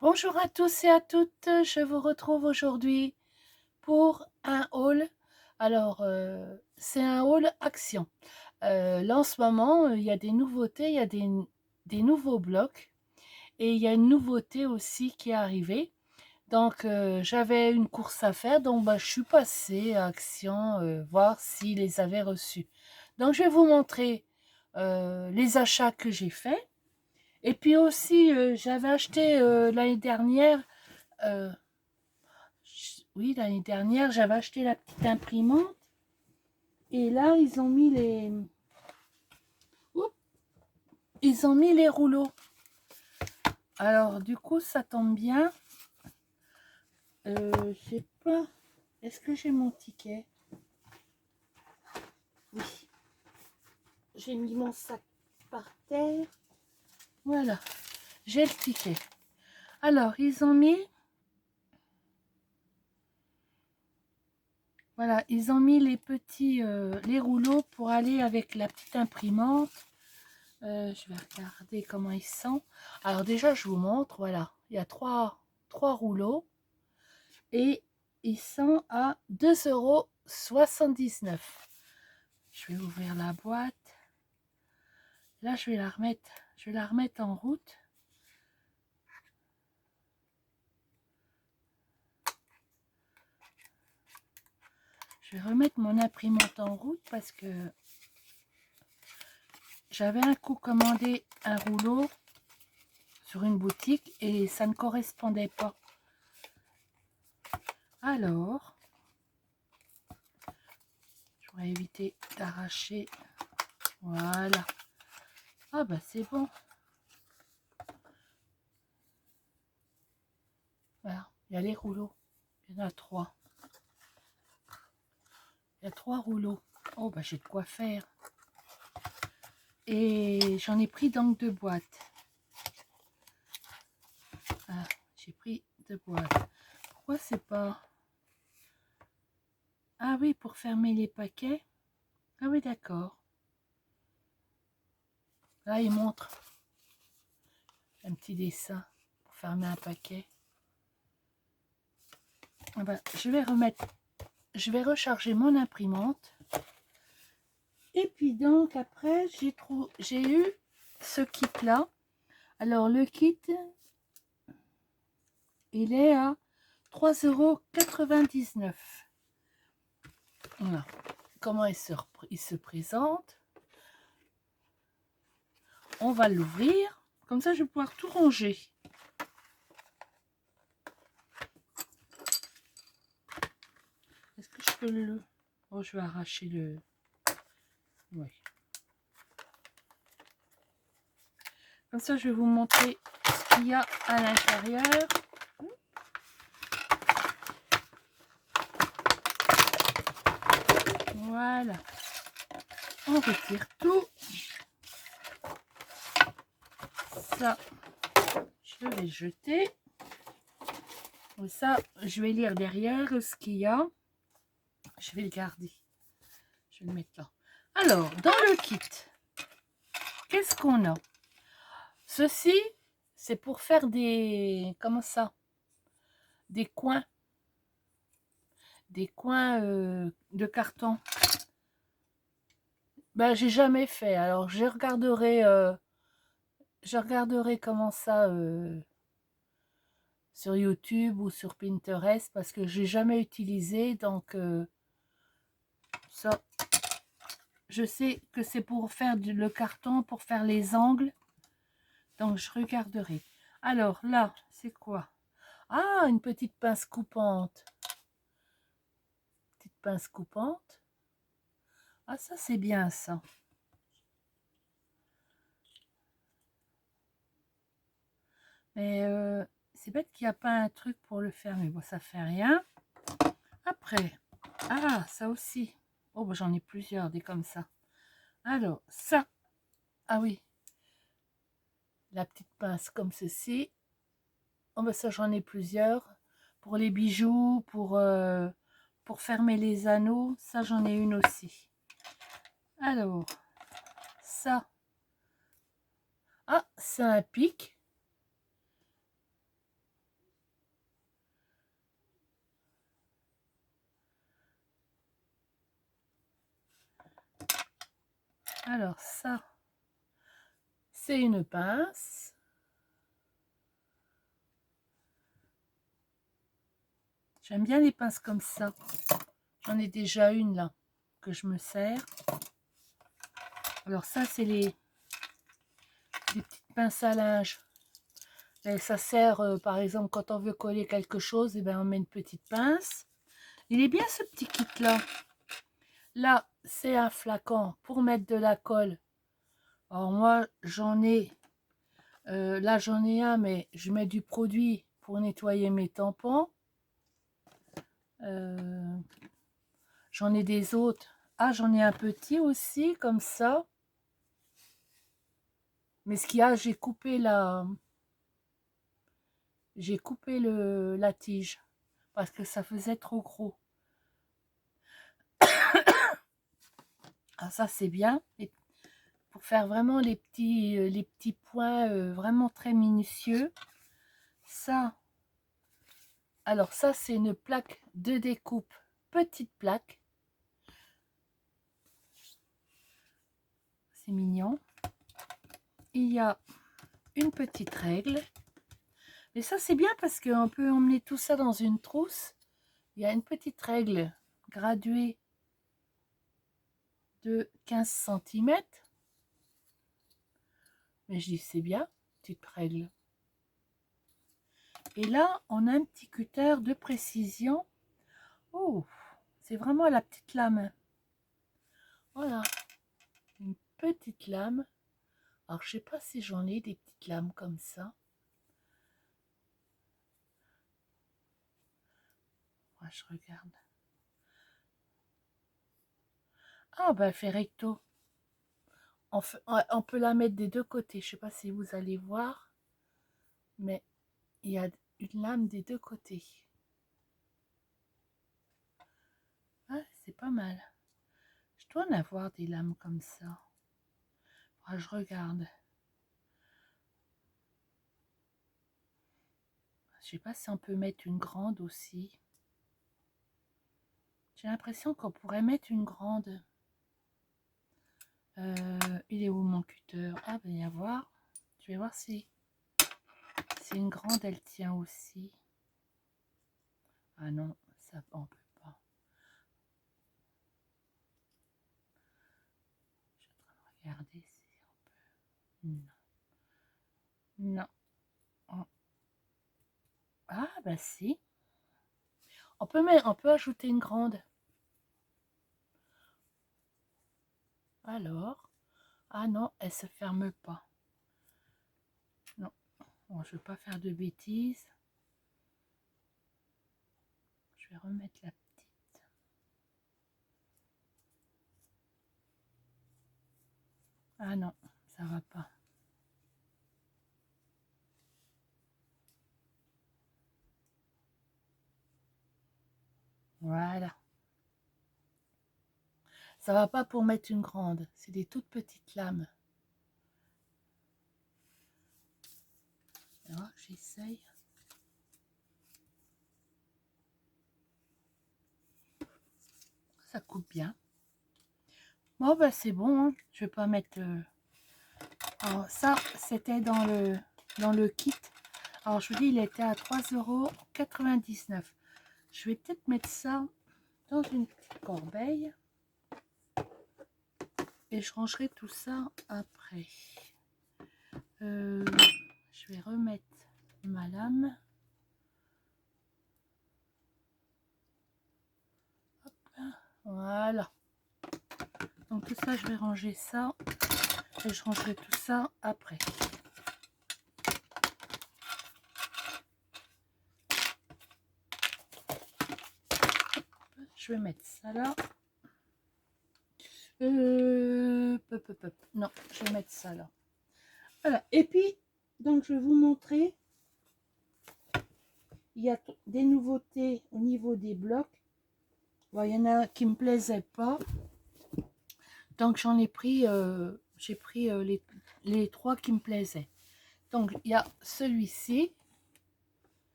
Bonjour à tous et à toutes, je vous retrouve aujourd'hui pour un haul. Alors, c'est un haul action. Là, en ce moment, il y a des nouveautés, il y a des nouveaux blocs et il y a une nouveauté aussi qui est arrivée. Donc, j'avais une course à faire, donc bah, je suis passée à Action voir s'ils les avaient reçus. Donc, je vais vous montrer les achats que j'ai faits. Et puis aussi, j'avais acheté l'année dernière euh, oui, l'année dernière, j'avais acheté la petite imprimante. Et là, Oups, ils ont mis les rouleaux. Alors, du coup, ça tombe bien. Je sais pas. Est-ce que j'ai mon ticket? Oui. J'ai mis mon sac par terre. Voilà. J'ai le ticket. Alors, ils ont mis... Voilà, ils ont mis les petits... les rouleaux pour aller avec la petite imprimante. Je vais regarder comment ils sont. Alors déjà, je vous montre. Voilà, il y a trois rouleaux et ils sont à 2,79 €. Je vais ouvrir la boîte. Là, je vais la remettre en route. Je vais remettre mon imprimante en route parce que j'avais un coup commandé un rouleau sur une boutique et ça ne correspondait pas. Alors, je vais éviter d'arracher. Voilà. Ah bah c'est bon. Voilà, il y a les rouleaux. Il y en a 3. Il y a 3 rouleaux. Oh bah j'ai de quoi faire. Et j'en ai pris donc 2 boîtes. Ah, j'ai pris 2 boîtes. Pourquoi c'est pas... Ah oui, pour fermer les paquets. Ah oui, d'accord. Là, il montre un petit dessin pour fermer un paquet. Ah bah, je vais recharger mon imprimante. Et puis donc après, j'ai eu ce kit-là. Alors le kit, il est à 3,99 €. Voilà. Comment il se présente. On va l'ouvrir. Comme ça, je vais pouvoir tout ranger. Est-ce que je peux le... Oh, je vais arracher le... Oui. Comme ça, je vais vous montrer ce qu'il y a à l'intérieur. Voilà. On retire tout. Ça, je vais le jeter. Ça, je vais lire derrière ce qu'il y a. Je vais le garder. Je vais le mettre là. Alors, dans le kit, qu'est-ce qu'on a? Ceci, c'est pour faire des... Comment ça? Des coins. Des coins de carton. Ben, j'ai jamais fait. Alors, je regarderai comment ça sur YouTube ou sur Pinterest parce que j'ai jamais utilisé. Donc, ça, je sais que c'est pour faire le carton, pour faire les angles. Donc, je regarderai. Alors, là, c'est quoi? Ah, une petite pince coupante. Petite pince coupante. Ah, ça, c'est bien, ça. Mais c'est bête qu'il n'y a pas un truc pour le faire. Mais bon, ça fait rien. Après, ah, ça aussi. Oh, bah, j'en ai plusieurs, des comme ça. Alors, ça. Ah oui, la petite pince comme ceci. Oh, bah, ça, j'en ai plusieurs. Pour les bijoux, pour fermer les anneaux. Ça, j'en ai une aussi. Alors, ça. Ah, c'est un pic. Alors ça, c'est une pince. J'aime bien les pinces comme ça. J'en ai déjà une là, que je me sers. Alors ça, c'est les petites pinces à linge. Et ça sert, par exemple, quand on veut coller quelque chose, et ben on met une petite pince. Il est bien ce petit kit là. Là, c'est un flacon pour mettre de la colle. Alors moi, j'en ai, là j'en ai un, mais je mets du produit pour nettoyer mes tampons. J'en ai des autres. Ah, j'en ai un petit aussi, comme ça. Mais ce qu'il y a, j'ai coupé la tige parce que ça faisait trop gros. Ah, ça c'est bien. Et pour faire vraiment les petits points vraiment très minutieux. Ça, alors ça c'est une plaque de découpe, petite plaque. C'est mignon. Il y a une petite règle. Et ça c'est bien parce qu'on peut emmener tout ça dans une trousse. Il y a une petite règle graduée de 15 cm. Mais je dis c'est bien, petite règle. Et là, on a un petit cutter de précision. Oh, c'est vraiment la petite lame. Voilà, une petite lame. Alors, je sais pas si j'en ai des petites lames comme ça. Ouais, je regarde. Ah, ben, fait recto. On peut la mettre des deux côtés. Je sais pas si vous allez voir. Mais il y a une lame des deux côtés. Ah, c'est pas mal. Je dois en avoir des lames comme ça. Ah, je regarde. Je sais pas si on peut mettre une grande aussi. J'ai l'impression qu'on pourrait mettre une grande. Il est où mon cutter? Ah, ben, y a voir. Je vais voir si une grande, elle tient aussi. Ah non, ça, on peut pas. Je suis en train de regarder si on peut. Non. Non. Oh. Ah, bah si. On peut ajouter une grande. Alors. Ah non, elle se ferme pas. Non. Bon, je ne veux pas faire de bêtises. Je vais remettre la petite. Ah non, ça va pas. Voilà. Ça va pas pour mettre une grande. C'est des toutes petites lames. Alors, j'essaye. Ça coupe bien. Bon, bah c'est bon. Hein. Je vais pas mettre... Alors, ça, c'était dans le kit. Alors, je vous dis, il était à 3,99 €. Je vais peut-être mettre ça dans une petite corbeille. Et je rangerai tout ça après. Je vais remettre ma lame. Hop, voilà. Donc tout ça, je vais ranger ça. Et je rangerai tout ça après. Je vais mettre ça là. Non, je vais mettre ça là. Voilà. Et puis, donc je vais vous montrer. Il y a des nouveautés au niveau des blocs. Bon, il y en a qui me plaisaient pas. Donc j'en ai pris, j'ai pris les trois qui me plaisaient. Donc il y a celui-ci.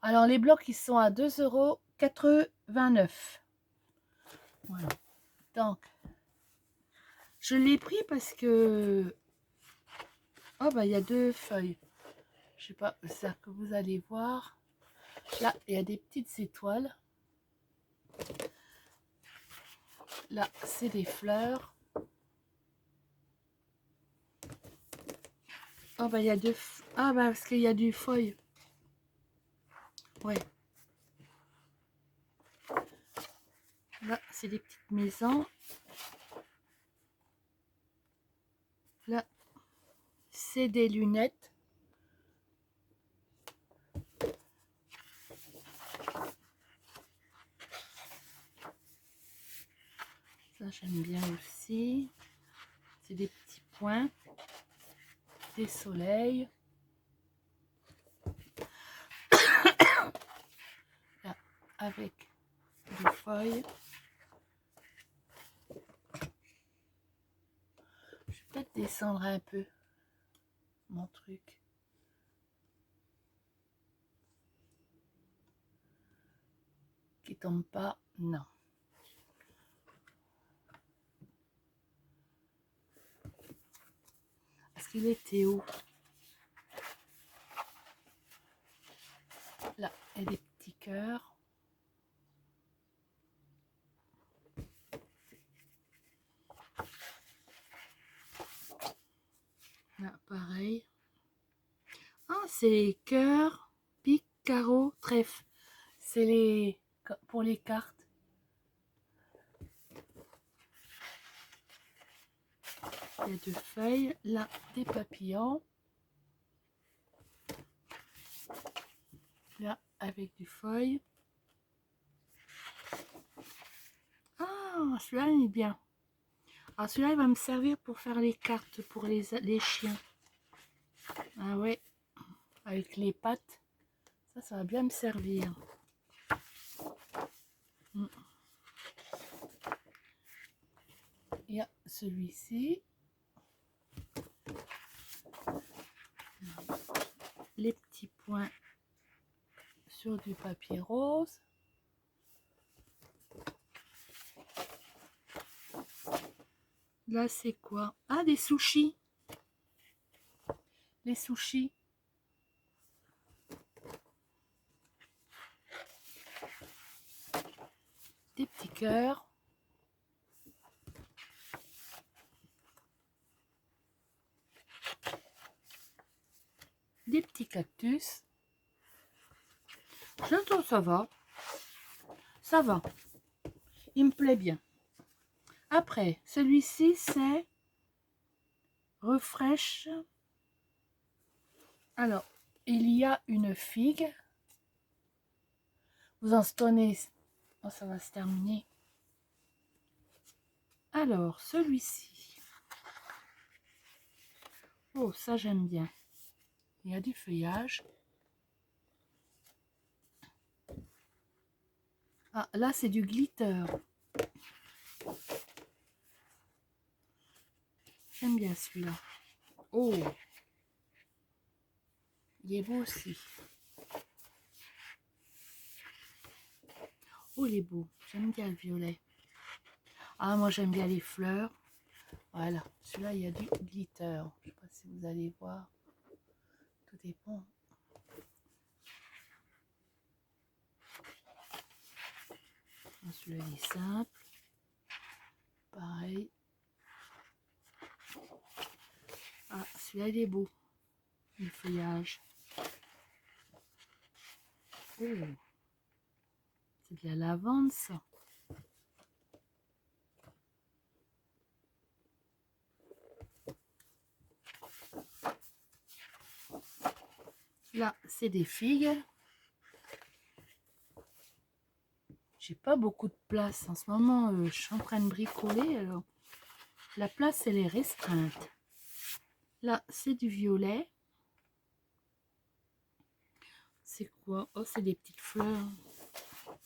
Alors les blocs ils sont à 2,89 €. Voilà. Donc, je l'ai pris parce que... Oh, bah, il y a 2 feuilles. Je sais pas, c'est ça que vous allez voir. Là, il y a des petites étoiles. Là, c'est des fleurs. Oh, bah, il y a 2... Ah, bah, parce qu'il y a du feuille. Ouais. Là, c'est des petites maisons. Là, c'est des lunettes. Ça, j'aime bien aussi. C'est des petits points. Des soleils. Là, avec des feuilles. Je vais peut-être descendre un peu mon truc. Qui tombe pas, non. Parce qu'il était où? Là, il y a des petits cœurs. Là, pareil. Ah, c'est les cœurs, pique, carreau, trèfle. C'est les pour les cartes. Il y a 2 feuilles. Là, des papillons. Là, avec du feuille. Ah, celui-là, il est bien. Ah, celui-là, il va me servir pour faire les cartes pour les chiens. Ah ouais, avec les pattes. Ça va bien me servir. Il y a celui-ci. Les petits points sur du papier rose. Là, c'est quoi? Ah, des sushis. Les sushis. Des petits cœurs. Des petits cactus. Je trouve ça va. Ça va. Il me plaît bien. Après, celui-ci, c'est Refresh. Alors, il y a une figue. Vous en tenez. Oh, ça va se terminer. Alors, celui-ci. Oh, ça, j'aime bien. Il y a du feuillage. Ah, là, c'est du glitter. J'aime bien celui-là. Oh, il est beau aussi. Oh, il est beau. J'aime bien le violet. Ah, moi, j'aime bien les fleurs. Voilà. Celui-là, il y a du glitter. Je ne sais pas si vous allez voir. Tout dépend. Celui-là, il est simple. Pareil. Ah, celui-là, il est beau. Le feuillage. Oh, c'est de la lavande, ça. Là, c'est des figues. J'ai pas beaucoup de place en ce moment. Je suis en train de bricoler. Alors, la place, elle est restreinte. Là, c'est du violet. C'est quoi? Oh, c'est des petites fleurs.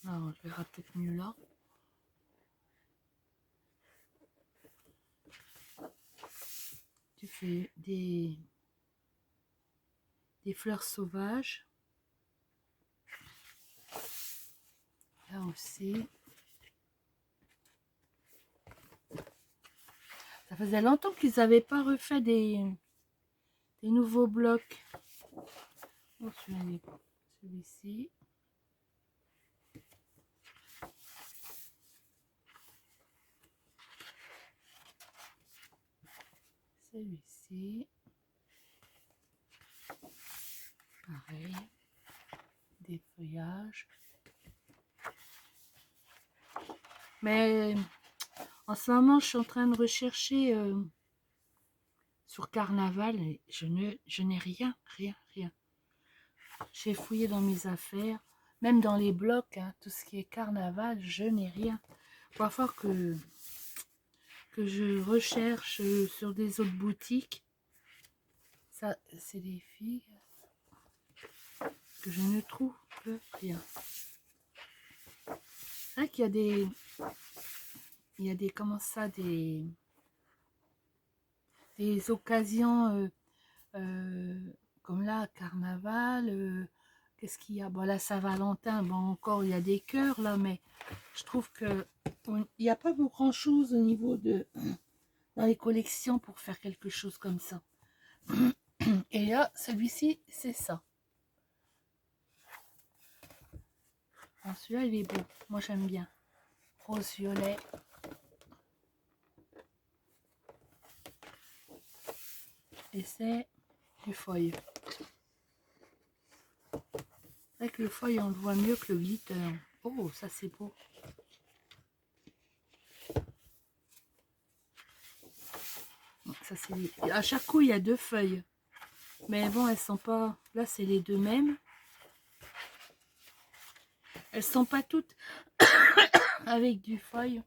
Alors, je verrai peut-être mieux là. Tu fais des fleurs sauvages. Là aussi. Ça faisait longtemps qu'ils n'avaient pas refait des nouveaux blocs. Oh, celui-ci. Celui-ci. Pareil. Des feuillages. Mais en ce moment, je suis en train de rechercher sur Carnaval et je n'ai rien. J'ai fouillé dans mes affaires, même dans les blocs, hein, tout ce qui est Carnaval, je n'ai rien. Il va falloir que je recherche sur des autres boutiques. Ça, c'est des filles que je ne trouve rien. C'est vrai qu'il y a des, comment ça, des occasions comme là, Carnaval, qu'est-ce qu'il y a? Bon, la Saint-Valentin, bon, encore, il y a des cœurs, là, mais je trouve que il n'y a pas grand-chose au niveau de... dans les collections pour faire quelque chose comme ça. Et là, celui-ci, c'est ça. Celui-là, il est beau. Moi, j'aime bien. Rose-violet. Et c'est du feuille. C'est vrai que le feuille, on le voit mieux que le glitter. Oh, ça, c'est beau. Ça, c'est... À chaque coup, il y a 2 feuilles. Mais bon, elles sont pas... Là, c'est les 2 mêmes. Elles sont pas toutes avec du feuille.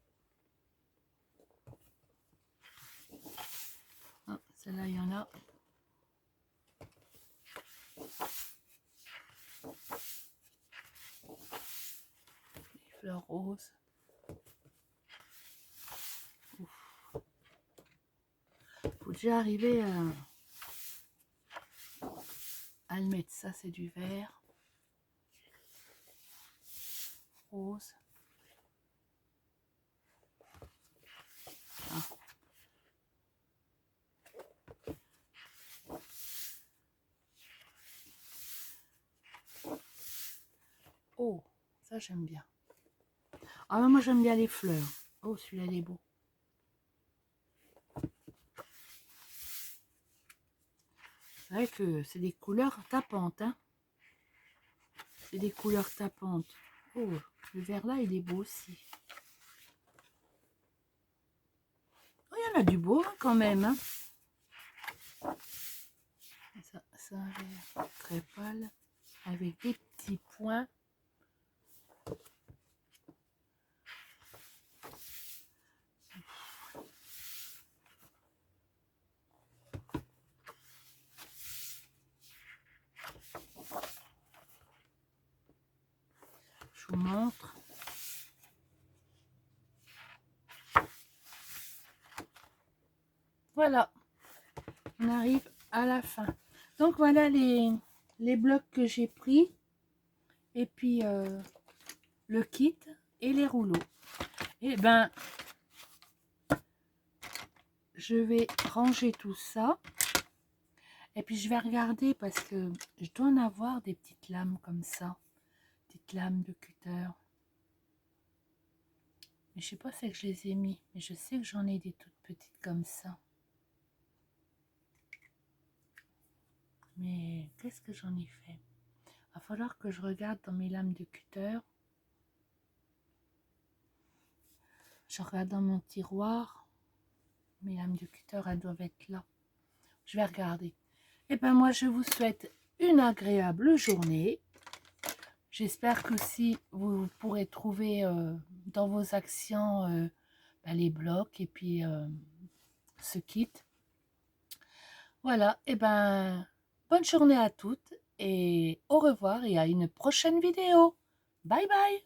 Ah, celle-là, il y en a. Les fleurs roses. Faut déjà arriver à le mettre. Ça, c'est du vert. Rose. Ah. Oh, ça j'aime bien. Ah, moi j'aime bien les fleurs. Oh, celui-là il est beau. C'est vrai que c'est des couleurs tapantes, hein. C'est des couleurs tapantes. Oh, le vert là il est beau aussi. Oh, il y en a du beau hein, quand même, hein. Ça, c'est un vert très pâle avec des petits points. Je vous montre. Voilà, on arrive à la fin. Donc voilà les blocs que j'ai pris. Et puis le kit et les rouleaux. Et ben, je vais ranger tout ça. Et puis je vais regarder parce que je dois en avoir des petites lames comme ça. Petites lames de cutter. Mais je sais pas si je les ai mis. Mais je sais que j'en ai des toutes petites comme ça. Mais qu'est-ce que j'en ai fait? Il va falloir que je regarde dans mes lames de cutter. Je regarde dans mon tiroir. Mes lames de cutter, elles doivent être là. Je vais regarder. Et ben moi, je vous souhaite une agréable journée. J'espère que si vous pourrez trouver dans vos actions les blocs et puis ce kit. Voilà, et ben bonne journée à toutes et au revoir et à une prochaine vidéo. Bye bye.